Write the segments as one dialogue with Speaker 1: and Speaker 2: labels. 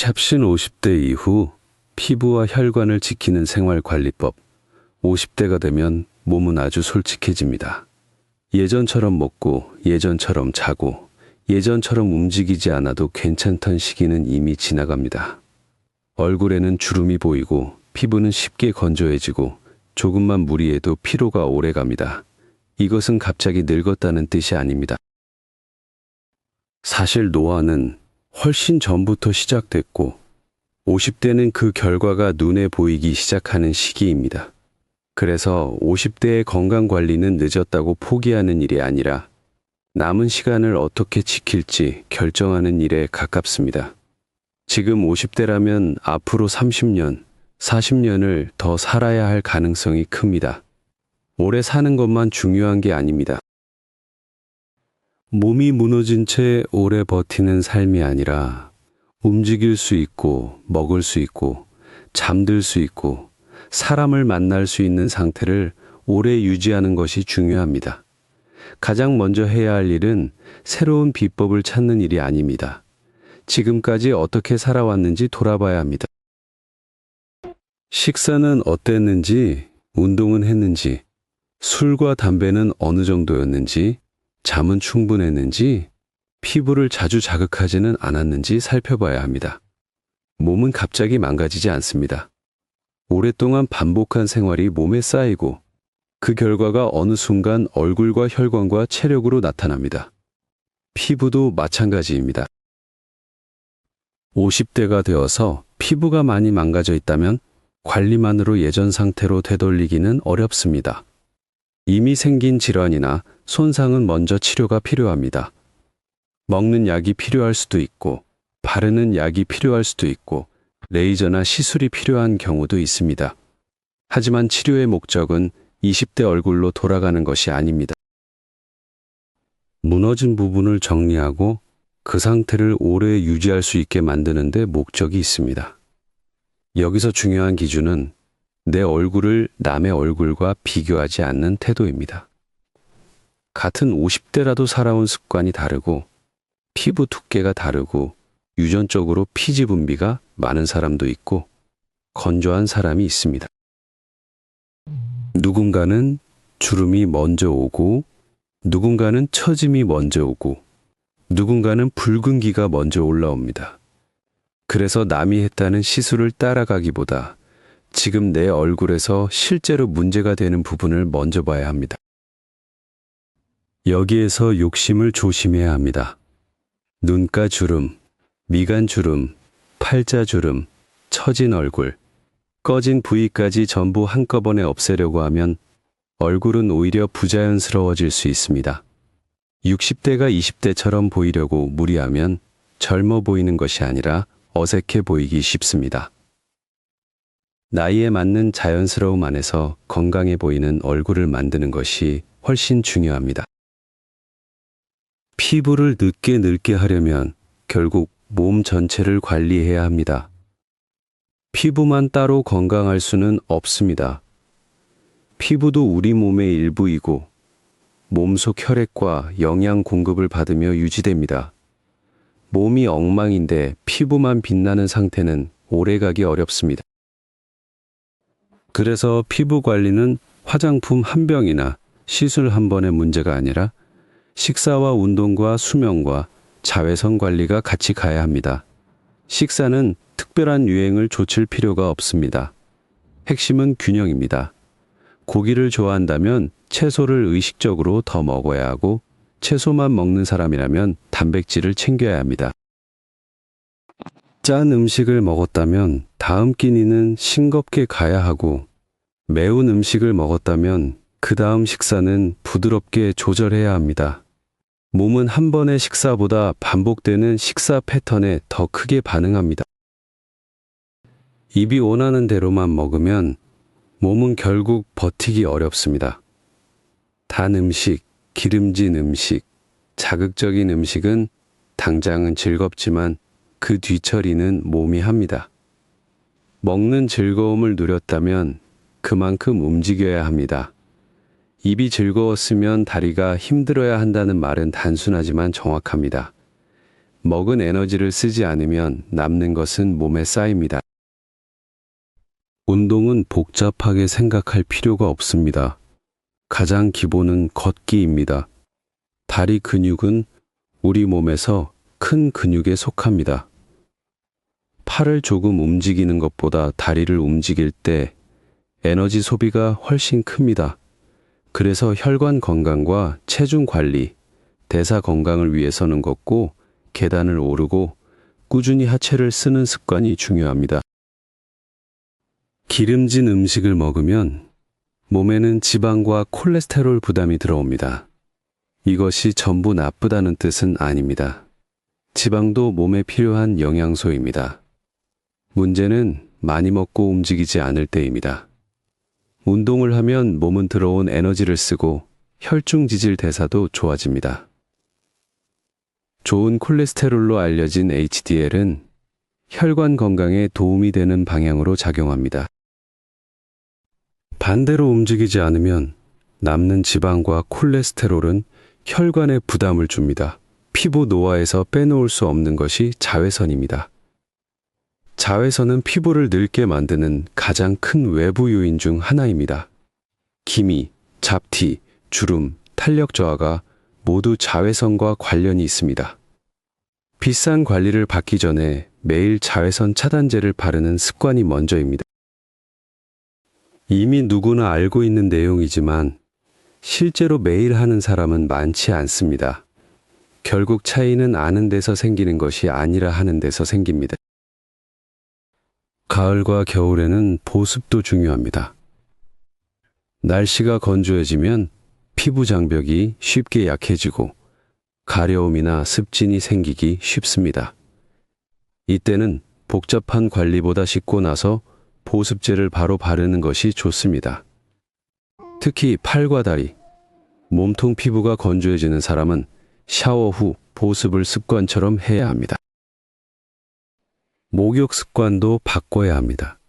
Speaker 1: 샵신 50대 이후 피부와 혈관을 지키는 생활관리법. 50대가 되면 몸은 아주 솔직해집니다. 예전처럼 먹고, 예전처럼 자고, 예전처럼 움직이지 않아도 괜찮던 시기는 이미 지나갑니다. 얼굴에는 주름이 보이고, 피부는 쉽게 건조해지고, 조금만 무리해도 피로가 오래갑니다. 이것은 갑자기 늙었다는 뜻이 아닙니다. 사실 노화는 훨씬 전부터 시작됐고 50대는 그 결과가 눈에 보이기 시작하는 시기입니다. 그래서 50대의 건강관리는 늦었다고 포기하는 일이 아니라 남은 시간을 어떻게 지킬지 결정하는 일에 가깝습니다. 지금 50대라면 앞으로 30년, 40년을 더 살아야 할 가능성이 큽니다. 오래 사는 것만 중요한 게 아닙니다. 몸이 무너진 채 오래 버티는 삶이 아니라 움직일 수 있고, 먹을 수 있고, 잠들 수 있고, 사람을 만날 수 있는 상태를 오래 유지하는 것이 중요합니다. 가장 먼저 해야 할 일은 새로운 비법을 찾는 일이 아닙니다. 지금까지 어떻게 살아왔는지 돌아봐야 합니다. 식사는 어땠는지, 운동은 했는지, 술과 담배는 어느 정도였는지, 잠은 충분했는지, 피부를 자주 자극하지는 않았는지 살펴봐야 합니다. 몸은 갑자기 망가지지 않습니다. 오랫동안 반복한 생활이 몸에 쌓이고 그 결과가 어느 순간 얼굴과 혈관과 체력으로 나타납니다. 피부도 마찬가지입니다. 50대가 되어서 피부가 많이 망가져 있다면 관리만으로 예전 상태로 되돌리기는 어렵습니다. 이미 생긴 질환이나 손상은 먼저 치료가 필요합니다. 먹는 약이 필요할 수도 있고, 바르는 약이 필요할 수도 있고, 레이저나 시술이 필요한 경우도 있습니다. 하지만 치료의 목적은 20대 얼굴로 돌아가는 것이 아닙니다. 무너진 부분을 정리하고 그 상태를 오래 유지할 수 있게 만드는 데 목적이 있습니다. 여기서 중요한 기준은 내 얼굴을 남의 얼굴과 비교하지 않는 태도입니다. 같은 50대라도 살아온 습관이 다르고 피부 두께가 다르고 유전적으로 피지 분비가 많은 사람도 있고 건조한 사람이 있습니다. 누군가는 주름이 먼저 오고 누군가는 처짐이 먼저 오고 누군가는 붉은기가 먼저 올라옵니다. 그래서 남이 했다는 시술을 따라가기보다 지금 내 얼굴에서 실제로 문제가 되는 부분을 먼저 봐야 합니다. 여기에서 욕심을 조심해야 합니다. 눈가 주름, 미간 주름, 팔자 주름, 처진 얼굴, 꺼진 부위까지 전부 한꺼번에 없애려고 하면 얼굴은 오히려 부자연스러워질 수 있습니다. 60대가 20대처럼 보이려고 무리하면 젊어 보이는 것이 아니라 어색해 보이기 쉽습니다. 나이에 맞는 자연스러움 안에서 건강해 보이는 얼굴을 만드는 것이 훨씬 중요합니다. 피부를 늦게 늙게 하려면 결국 몸 전체를 관리해야 합니다. 피부만 따로 건강할 수는 없습니다. 피부도 우리 몸의 일부이고 몸속 혈액과 영양 공급을 받으며 유지됩니다. 몸이 엉망인데 피부만 빛나는 상태는 오래가기 어렵습니다. 그래서 피부 관리는 화장품 한 병이나 시술 한 번의 문제가 아니라 식사와 운동과 수면과 자외선 관리가 같이 가야 합니다. 식사는 특별한 유행을 좇을 필요가 없습니다. 핵심은 균형입니다. 고기를 좋아한다면 채소를 의식적으로 더 먹어야 하고 채소만 먹는 사람이라면 단백질을 챙겨야 합니다. 짠 음식을 먹었다면 다음 끼니는 싱겁게 가야 하고 매운 음식을 먹었다면 그 다음 식사는 부드럽게 조절해야 합니다. 몸은 한 번의 식사보다 반복되는 식사 패턴에 더 크게 반응합니다. 입이 원하는 대로만 먹으면 몸은 결국 버티기 어렵습니다. 단 음식, 기름진 음식, 자극적인 음식은 당장은 즐겁지만 그 뒤처리는 몸이 합니다. 먹는 즐거움을 누렸다면 그만큼 움직여야 합니다. 입이 즐거웠으면 다리가 힘들어야 한다는 말은 단순하지만 정확합니다. 먹은 에너지를 쓰지 않으면 남는 것은 몸에 쌓입니다. 운동은 복잡하게 생각할 필요가 없습니다. 가장 기본은 걷기입니다. 다리 근육은 우리 몸에서 큰 근육에 속합니다. 팔을 조금 움직이는 것보다 다리를 움직일 때 에너지 소비가 훨씬 큽니다. 그래서 혈관 건강과 체중 관리, 대사 건강을 위해서는 걷고 계단을 오르고 꾸준히 하체를 쓰는 습관이 중요합니다. 기름진 음식을 먹으면 몸에는 지방과 콜레스테롤 부담이 들어옵니다. 이것이 전부 나쁘다는 뜻은 아닙니다. 지방도 몸에 필요한 영양소입니다. 문제는 많이 먹고 움직이지 않을 때입니다. 운동을 하면 몸은 들어온 에너지를 쓰고 혈중 지질 대사도 좋아집니다. 좋은 콜레스테롤로 알려진 HDL은 혈관 건강에 도움이 되는 방향으로 작용합니다. 반대로 움직이지 않으면 남는 지방과 콜레스테롤은 혈관에 부담을 줍니다. 피부 노화에서 빼놓을 수 없는 것이 자외선입니다. 자외선은 피부를 늙게 만드는 가장 큰 외부 요인 중 하나입니다. 기미, 잡티, 주름, 탄력 저하가 모두 자외선과 관련이 있습니다. 비싼 관리를 받기 전에 매일 자외선 차단제를 바르는 습관이 먼저입니다. 이미 누구나 알고 있는 내용이지만 실제로 매일 하는 사람은 많지 않습니다. 결국 차이는 아는 데서 생기는 것이 아니라 하는 데서 생깁니다. 가을과 겨울에는 보습도 중요합니다. 날씨가 건조해지면 피부 장벽이 쉽게 약해지고 가려움이나 습진이 생기기 쉽습니다. 이때는 복잡한 관리보다 씻고 나서 보습제를 바로 바르는 것이 좋습니다. 특히 팔과 다리, 몸통 피부가 건조해지는 사람은 샤워 후 보습을 습관처럼 해야 합니다. 목욕 습관도 바꿔야 합니다.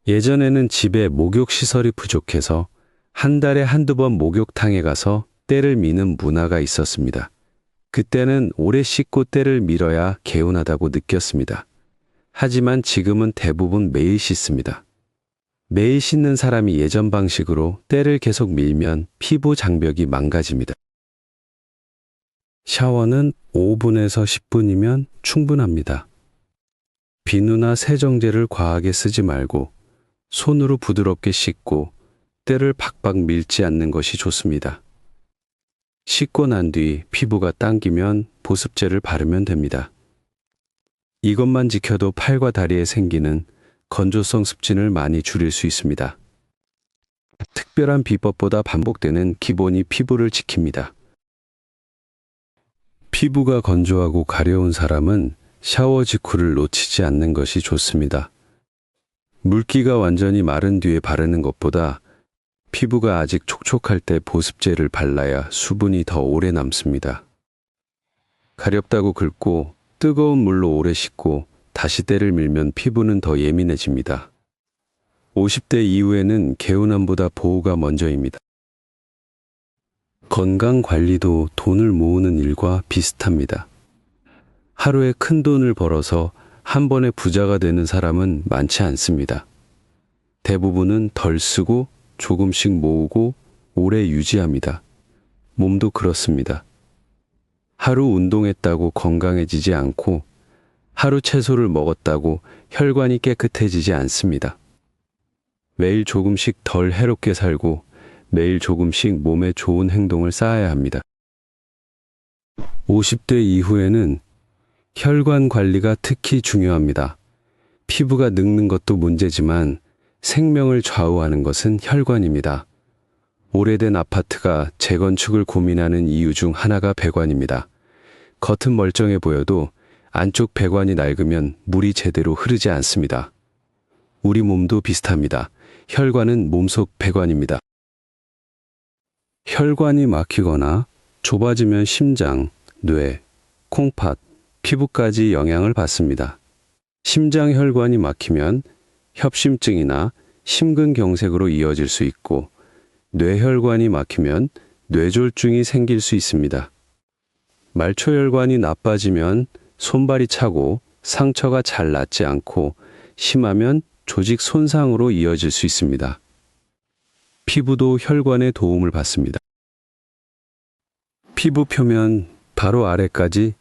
Speaker 1: 예전에는 집에 목욕 시설이 부족해서 한 달에 한두 번 목욕탕에 가서 때를 미는 문화가 있었습니다. 그때는 오래 씻고 때를 밀어야 개운하다고 느꼈습니다. 하지만 지금은 대부분 매일 씻습니다. 매일 씻는 사람이 예전 방식으로 때를 계속 밀면 피부 장벽이 망가집니다. 샤워는 5분에서 10분이면 충분합니다. 비누나 세정제를 과하게 쓰지 말고 손으로 부드럽게 씻고 때를 박박 밀지 않는 것이 좋습니다. 씻고 난 뒤 피부가 당기면 보습제를 바르면 됩니다. 이것만 지켜도 팔과 다리에 생기는 건조성 습진을 많이 줄일 수 있습니다. 특별한 비법보다 반복되는 기본이 피부를 지킵니다. 피부가 건조하고 가려운 사람은 샤워 직후를 놓치지 않는 것이 좋습니다. 물기가 완전히 마른 뒤에 바르는 것보다 피부가 아직 촉촉할 때 보습제를 발라야 수분이 더 오래 남습니다. 가렵다고 긁고 뜨거운 물로 오래 씻고 다시 때를 밀면 피부는 더 예민해집니다. 50대 이후에는 개운함보다 보호가 먼저입니다. 건강 관리도 돈을 모으는 일과 비슷합니다. 하루에 큰 돈을 벌어서 한 번에 부자가 되는 사람은 많지 않습니다. 대부분은 덜 쓰고 조금씩 모으고 오래 유지합니다. 몸도 그렇습니다. 하루 운동했다고 건강해지지 않고 하루 채소를 먹었다고 혈관이 깨끗해지지 않습니다. 매일 조금씩 덜 해롭게 살고 매일 조금씩 몸에 좋은 행동을 쌓아야 합니다. 50대 이후에는 혈관 관리가 특히 중요합니다. 피부가 늙는 것도 문제지만 생명을 좌우하는 것은 혈관입니다. 오래된 아파트가 재건축을 고민하는 이유 중 하나가 배관입니다. 겉은 멀쩡해 보여도 안쪽 배관이 낡으면 물이 제대로 흐르지 않습니다. 우리 몸도 비슷합니다. 혈관은 몸속 배관입니다. 혈관이 막히거나 좁아지면 심장, 뇌, 콩팥, 피부까지 영향을 받습니다. 심장 혈관이 막히면 협심증이나 심근경색으로 이어질 수 있고 뇌혈관이 막히면 뇌졸중이 생길 수 있습니다. 말초혈관이 나빠지면 손발이 차고 상처가 잘 낫지 않고 심하면 조직 손상으로 이어질 수 있습니다. 피부도 혈관의 도움을 받습니다. 피부 표면 바로 아래까지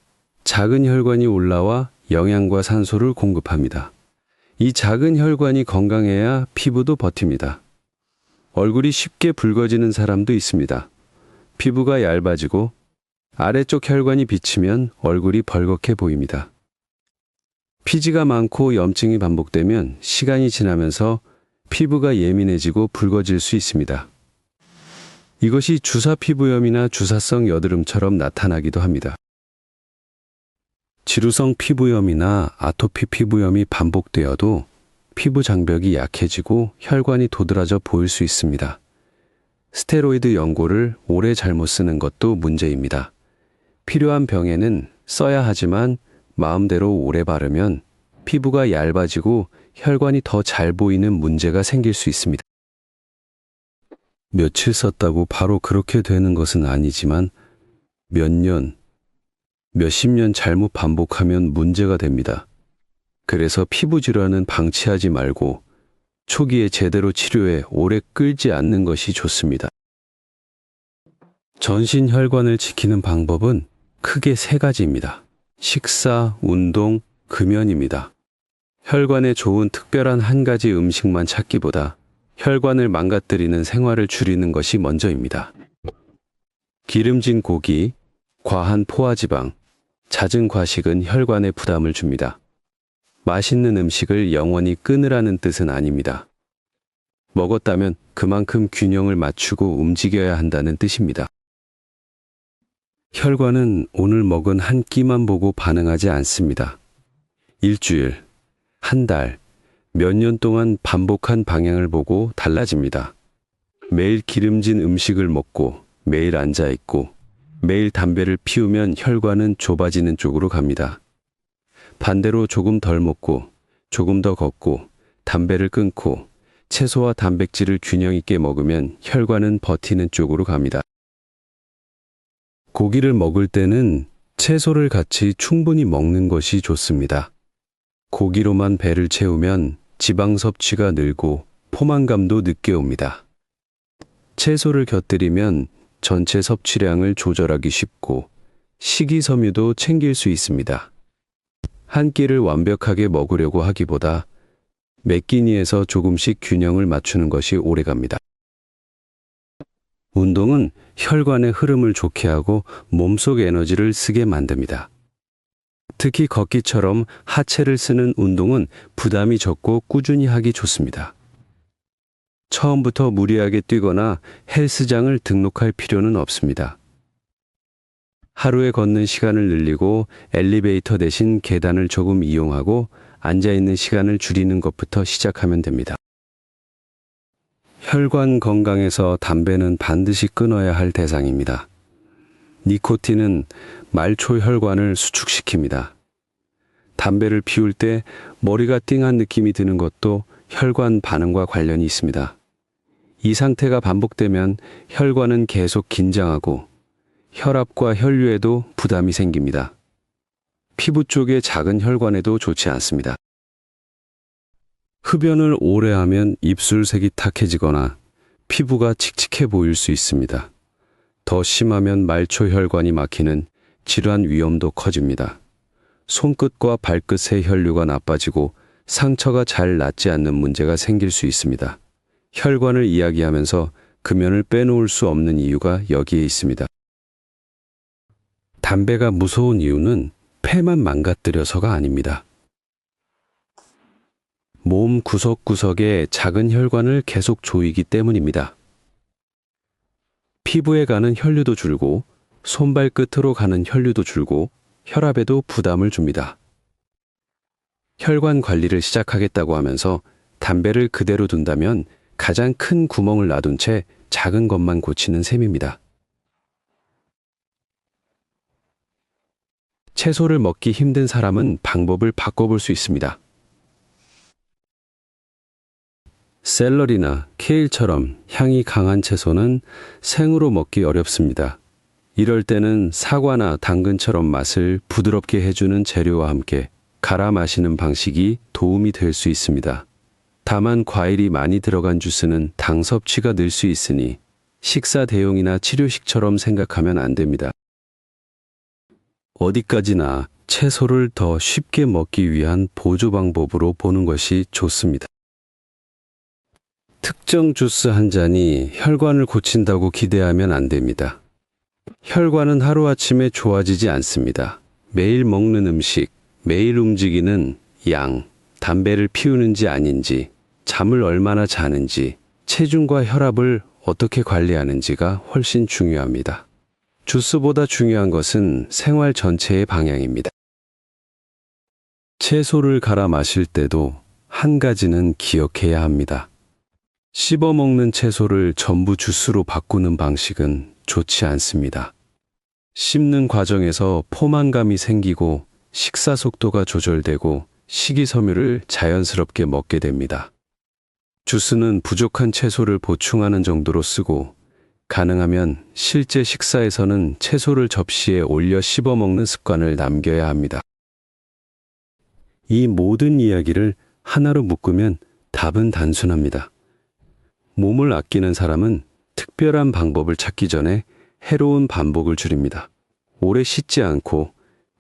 Speaker 1: 작은 혈관이 올라와 영양과 산소를 공급합니다. 이 작은 혈관이 건강해야 피부도 버팁니다. 얼굴이 쉽게 붉어지는 사람도 있습니다. 피부가 얇아지고 아래쪽 혈관이 비치면 얼굴이 벌겋게 보입니다. 피지가 많고 염증이 반복되면 시간이 지나면서 피부가 예민해지고 붉어질 수 있습니다. 이것이 주사 피부염이나 주사성 여드름처럼 나타나기도 합니다. 지루성 피부염이나 아토피 피부염이 반복되어도 피부 장벽이 약해지고 혈관이 도드라져 보일 수 있습니다. 스테로이드 연고를 오래 잘못 쓰는 것도 문제입니다. 필요한 병에는 써야 하지만 마음대로 오래 바르면 피부가 얇아지고 혈관이 더 잘 보이는 문제가 생길 수 있습니다. 며칠 썼다고 바로 그렇게 되는 것은 아니지만 몇 년, 몇십 년 잘못 반복하면 문제가 됩니다. 그래서 피부 질환은 방치하지 말고 초기에 제대로 치료해 오래 끌지 않는 것이 좋습니다. 전신 혈관을 지키는 방법은 크게 세 가지입니다. 식사, 운동, 금연입니다. 혈관에 좋은 특별한 한 가지 음식만 찾기보다 혈관을 망가뜨리는 생활을 줄이는 것이 먼저입니다. 기름진 고기, 과한 포화지방, 잦은 과식은 혈관에 부담을 줍니다. 맛있는 음식을 영원히 끊으라는 뜻은 아닙니다. 먹었다면 그만큼 균형을 맞추고 움직여야 한다는 뜻입니다. 혈관은 오늘 먹은 한 끼만 보고 반응하지 않습니다. 일주일, 한 달, 몇 년 동안 반복한 방향을 보고 달라집니다. 매일 기름진 음식을 먹고 매일 앉아있고 매일 담배를 피우면 혈관은 좁아지는 쪽으로 갑니다. 반대로 조금 덜 먹고 조금 더 걷고 담배를 끊고 채소와 단백질을 균형 있게 먹으면 혈관은 버티는 쪽으로 갑니다. 고기를 먹을 때는 채소를 같이 충분히 먹는 것이 좋습니다. 고기로만 배를 채우면 지방 섭취가 늘고 포만감도 늦게 옵니다. 채소를 곁들이면 전체 섭취량을 조절하기 쉽고 식이섬유도 챙길 수 있습니다. 한 끼를 완벽하게 먹으려고 하기보다 몇 끼니에서 조금씩 균형을 맞추는 것이 오래갑니다. 운동은 혈관의 흐름을 좋게 하고 몸속 에너지를 쓰게 만듭니다. 특히 걷기처럼 하체를 쓰는 운동은 부담이 적고 꾸준히 하기 좋습니다. 처음부터 무리하게 뛰거나 헬스장을 등록할 필요는 없습니다. 하루에 걷는 시간을 늘리고 엘리베이터 대신 계단을 조금 이용하고 앉아있는 시간을 줄이는 것부터 시작하면 됩니다. 혈관 건강에서 담배는 반드시 끊어야 할 대상입니다. 니코틴은 말초 혈관을 수축시킵니다. 담배를 피울 때 머리가 띵한 느낌이 드는 것도 혈관 반응과 관련이 있습니다. 이 상태가 반복되면 혈관은 계속 긴장하고 혈압과 혈류에도 부담이 생깁니다. 피부 쪽의 작은 혈관에도 좋지 않습니다. 흡연을 오래 하면 입술색이 탁해지거나 피부가 칙칙해 보일 수 있습니다. 더 심하면 말초 혈관이 막히는 질환 위험도 커집니다. 손끝과 발끝의 혈류가 나빠지고 상처가 잘 낫지 않는 문제가 생길 수 있습니다. 혈관을 이야기하면서 금연을 빼놓을 수 없는 이유가 여기에 있습니다. 담배가 무서운 이유는 폐만 망가뜨려서가 아닙니다. 몸 구석구석에 작은 혈관을 계속 조이기 때문입니다. 피부에 가는 혈류도 줄고 손발 끝으로 가는 혈류도 줄고 혈압에도 부담을 줍니다. 혈관 관리를 시작하겠다고 하면서 담배를 그대로 둔다면 가장 큰 구멍을 놔둔 채 작은 것만 고치는 셈입니다. 채소를 먹기 힘든 사람은 방법을 바꿔볼 수 있습니다. 샐러리나 케일처럼 향이 강한 채소는 생으로 먹기 어렵습니다. 이럴 때는 사과나 당근처럼 맛을 부드럽게 해주는 재료와 함께 갈아 마시는 방식이 도움이 될 수 있습니다. 다만 과일이 많이 들어간 주스는 당 섭취가 늘 수 있으니 식사 대용이나 치료식처럼 생각하면 안 됩니다. 어디까지나 채소를 더 쉽게 먹기 위한 보조 방법으로 보는 것이 좋습니다. 특정 주스 한 잔이 혈관을 고친다고 기대하면 안 됩니다. 혈관은 하루아침에 좋아지지 않습니다. 매일 먹는 음식, 매일 움직이는 양, 담배를 피우는지 아닌지, 잠을 얼마나 자는지, 체중과 혈압을 어떻게 관리하는지가 훨씬 중요합니다. 주스보다 중요한 것은 생활 전체의 방향입니다. 채소를 갈아 마실 때도 한 가지는 기억해야 합니다. 씹어 먹는 채소를 전부 주스로 바꾸는 방식은 좋지 않습니다. 씹는 과정에서 포만감이 생기고 식사 속도가 조절되고 식이섬유를 자연스럽게 먹게 됩니다. 주스는 부족한 채소를 보충하는 정도로 쓰고 가능하면 실제 식사에서는 채소를 접시에 올려 씹어 먹는 습관을 남겨야 합니다. 이 모든 이야기를 하나로 묶으면 답은 단순합니다. 몸을 아끼는 사람은 특별한 방법을 찾기 전에 해로운 반복을 줄입니다. 오래 씻지 않고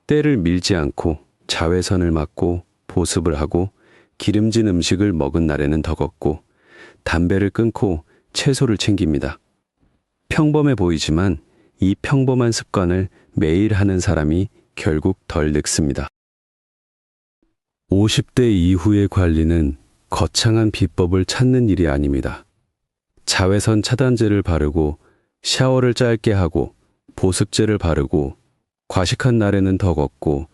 Speaker 1: 때를 밀지 않고 자외선을 맞고 보습을 하고 기름진 음식을 먹은 날에는 더 걷고 담배를 끊고 채소를 챙깁니다. 평범해 보이지만 이 평범한 습관을 매일 하는 사람이 결국 덜 늙습니다. 50대 이후의 관리는 거창한 비법을 찾는 일이 아닙니다. 자외선 차단제를 바르고 샤워를 짧게 하고 보습제를 바르고 과식한 날에는 더 걷고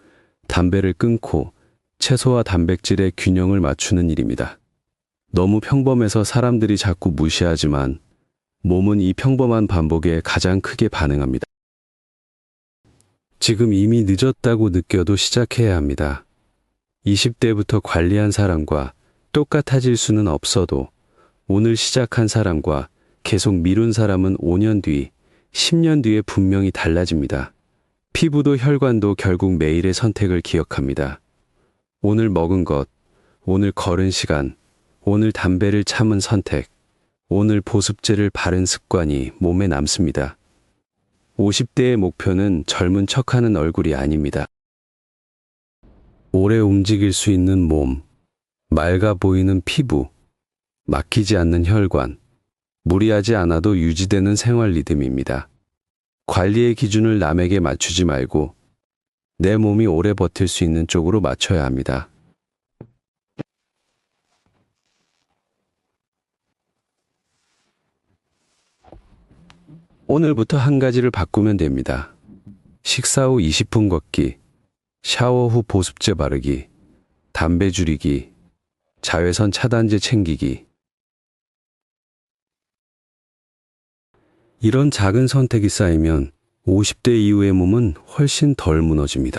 Speaker 1: 담배를 끊고 채소와 단백질의 균형을 맞추는 일입니다. 너무 평범해서 사람들이 자꾸 무시하지만 몸은 이 평범한 반복에 가장 크게 반응합니다. 지금 이미 늦었다고 느껴도 시작해야 합니다. 20대부터 관리한 사람과 똑같아질 수는 없어도 오늘 시작한 사람과 계속 미룬 사람은 5년 뒤, 10년 뒤에 분명히 달라집니다. 피부도 혈관도 결국 매일의 선택을 기억합니다. 오늘 먹은 것, 오늘 걸은 시간, 오늘 담배를 참은 선택, 오늘 보습제를 바른 습관이 몸에 남습니다. 50대의 목표는 젊은 척하는 얼굴이 아닙니다. 오래 움직일 수 있는 몸, 맑아 보이는 피부, 막히지 않는 혈관, 무리하지 않아도 유지되는 생활 리듬입니다. 관리의 기준을 남에게 맞추지 말고 내 몸이 오래 버틸 수 있는 쪽으로 맞춰야 합니다. 오늘부터 한 가지를 바꾸면 됩니다. 식사 후 20분 걷기, 샤워 후 보습제 바르기, 담배 줄이기, 자외선 차단제 챙기기. 이런 작은 선택이 쌓이면 50대 이후의 몸은 훨씬 덜 무너집니다.